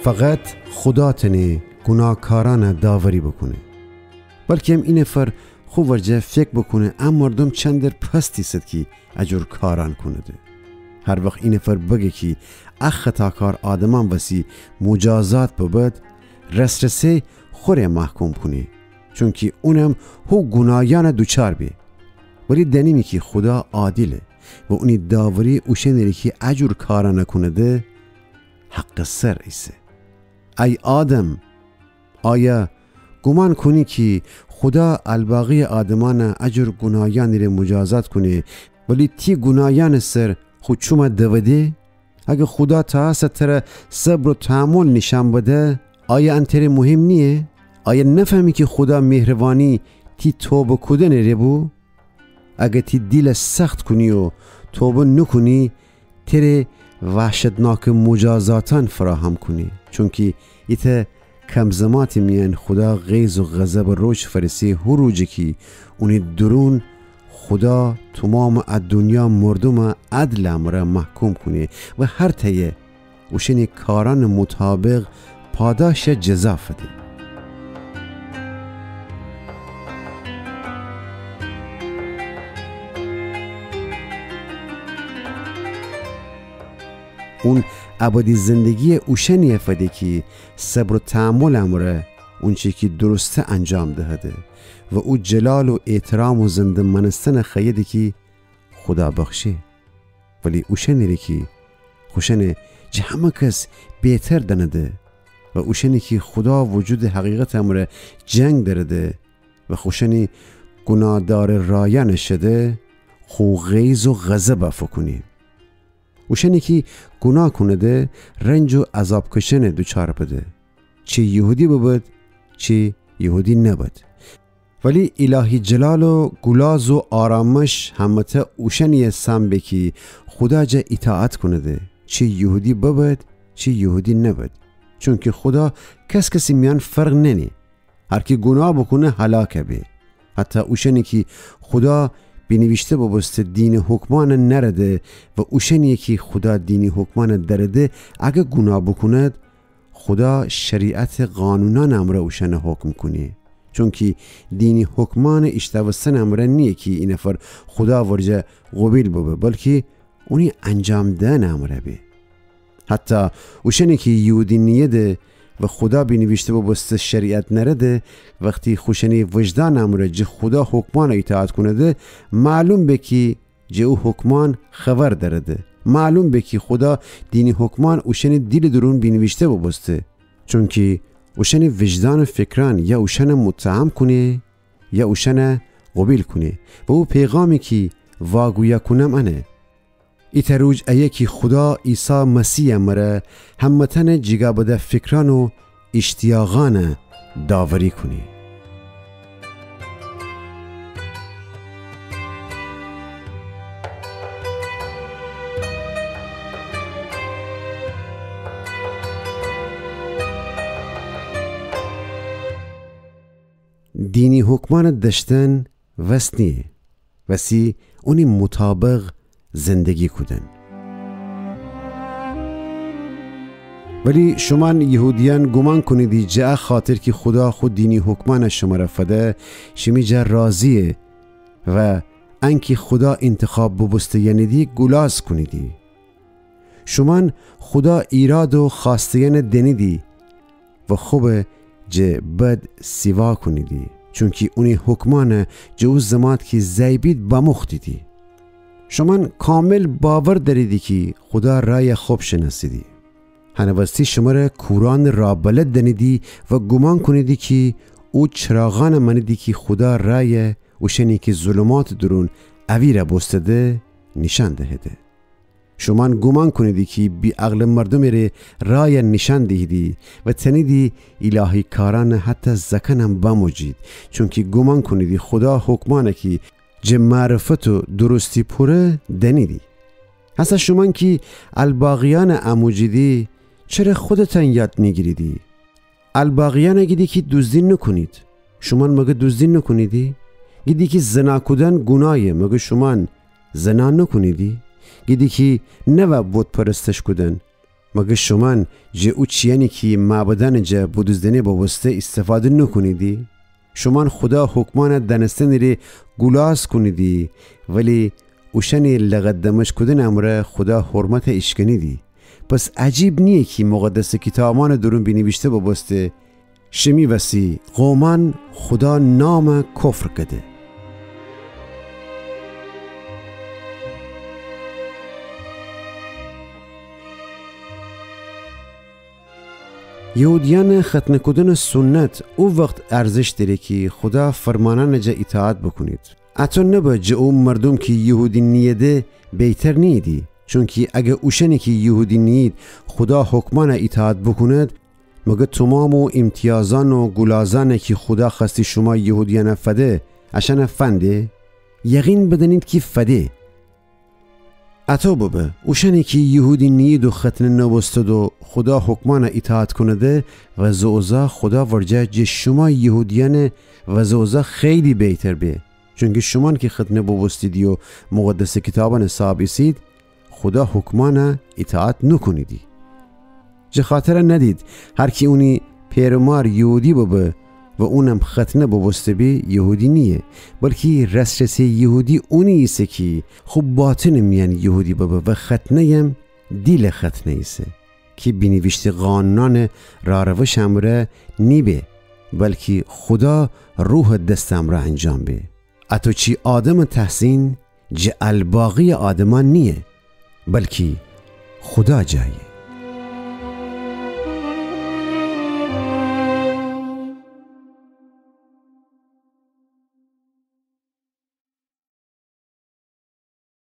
فقط خدا تنه گناهکاران داوری بکنه، بلکه هم این نفر خوب ورجه فکر بکنه اما مردم چندر پستی ست که اجور کاران کنه ده. هر وقت این نفر بگه که اخ خطاکار آدمان وسی مجازات ببد، رسرسه خوره محکوم کنه، چون که اونم هو گناهیان دوچار بی. ولی دنیمی که خدا عادله و اونی داوری اوشنری که اجور کارا نکنه ده حق سر ایسه. ای آدم، آیا گمان کنی که خدا الباقی آدمان اجور گناهیان رو مجازات کنه ولی تی گناهیان سر خود چوم دوده؟ اگه خدا تا ستر صبر و تحمل نشان بده، آیا انتر مهم نیه؟ آیا نفهمی که خدا مهربانی تی توبه کدن ربو؟ اگه تی دیل سخت کنی و توبه نکنی، تر وحشتناک مجازاتان فراهم کنی، چون که ایت کم زماتی میان خدا غیظ و غضب روش فرسی هر روزی که اونی درون خدا تمام دنیا مردم عدل امره محکوم کنی و هر تیه وشنی کاران مطابق پاداش جزا فده. اون ابدی زندگی اوشنیه فده که صبر و تحمل امره اون چی که درسته انجام دهده و او جلال و احترام و زنده منستن خیده که خدا بخشه. ولی اوشنیه که خوشنه جه همه کس بهتر دنده و اوشنی که خدا وجود حقیقت امره جنگ درده و خوشنی گناهدار رایه نشده خو غیظ و غضب افکنی. اوشنی که گناه کنه ده رنج و عذاب کشن دوچار بده، چه یهودی بود چه یهودی نبود. ولی الهی جلال و گلاز و آرامش همت اوشنی سم بکی خدا جا اطاعت کنه ده، چه یهودی بود چه یهودی نبود، چون که خدا کسی میان فرق ننی، هر کی گناه بکنه هلاک بی. حتی اوشنی که خدا بنوشته ببسته دین حکمان نرده و اوشنی که خدا دینی حکمان درده اگه گناه بکند خدا شریعت قانونان امره اوشن حکم کنی، چون که دینی حکمان اشتوستن امره نیه که این نفر خدا ورجه قبیل ببه، بلکه اونی انجام دن امره بی. حتی اوشنی که یهودی نیه ده و خدا بنوشته ببسته شریعت نرده، وقتی خوشنی وجدان امره جه خدا حکمان اطاعت کنه ده معلوم به که جه او حکمان خبر درده، معلوم به که خدا دینی حکمان اوشنی دیل درون بنوشته ببسته، چون که اوشنی وجدان فکران یا اوشن متهم کنه یا اوشن قبیل کنه و او پیغامی که واگویا کنم انه ایتروج ایه که خدا عیسی مسیح مره همتن جگا بده فکران و اشتیاقان داوری کنی. دینی حکمان داشتن وسنیه وسی اونی مطابق زندگی کدن. ولی شما یهودیان گمان کنیدی جا خاطر که خدا خود دینی حکمان شما رفته شمی جا راضیه و انکی خدا انتخاب ببسته یعنی دی گلاز کنیدی. شما خدا ایراد و خواستیان دنیدی و خوب جه بد سیوا کنیدی، چون که اونی حکمان جوز زماد که زیبید بمختیدی. شما کامل باور داریدی که خدا رای خوب شناسیدی. هنوستی شما را کوران را بلد دنیدی و گمان کنیدی که او چراغان منیدی که خدا رای اوشنی که ظلمات درون اوی را بستده نشان دهده. شما گمان کنیدی که بی عقل مردم را رای نشان دهیدی و تنیدی الهی کاران حتی زکنم بموجید، چون که گمان کنیدی خدا حکمانه که جه معرفت و درستی پوره دنیدی. اصلا شما که الباقیان اموجیدی چرا خودتان یاد نگیریدی؟ الباقیان گیدی که دزدی نکنید، شما مگه دزدی نکنیدی؟ گیدی که زنا کردن گناهه، مگه شما زنا نکنیدی؟ گیدی که نو بود پرستش کردن، مگه شما جه او چیانی که معبدان جه بودوزدنه بابسته استفاده نکنیدی؟ شما خدا حکمان دنستن ری گلاس کنیدی ولی اوشنی لقدمش کدن امره خدا حرمت اشکنیدی. پس عجیب نیه که مقدس کتابان درون بینیوشته بابسته شمی وسی قومان خدا نام کفر کده. یهودیان ختنه کدن سنت او وقت ارزش داره که خدا فرمانان جا اطاعت بکنید. اتو نبا جا او مردم که یهودی نیده بهتر نیدی، چون که اگه اوشنی که یهودی نید خدا حکمان اطاعت بکند مگه تمام و امتیازان و گلازان که خدا خواستی شما یهودیان فده اشان فنده؟ یقین بدنید که فده. اتو بابا اوشنی که یهودی نید و ختن نبستد و خدا حکمان اطاعت کنده و زوزا خدا ورجه جه شما یهودیان و زوزا خیلی بهتر به، چون که شما که ختن ببستیدی و مقدس کتابان سابیسید خدا حکمان اطاعت نکنیدی. جه خاطر ندید هر کی اونی پیرمار یهودی بابا و اونم ختنه ببسته بی یهودی نیه، بلکه رسرسی یهودی اونی ایسه که خوب باطن میان یهودی بابا و ختنه هم دیل ختنه ایسه که بینیوشت قانون راروش امره نیبه، بلکه خدا روح دستم را انجام به. اتو چی آدم تحسین جه الباقی آدمان نیه، بلکه خدا جایه.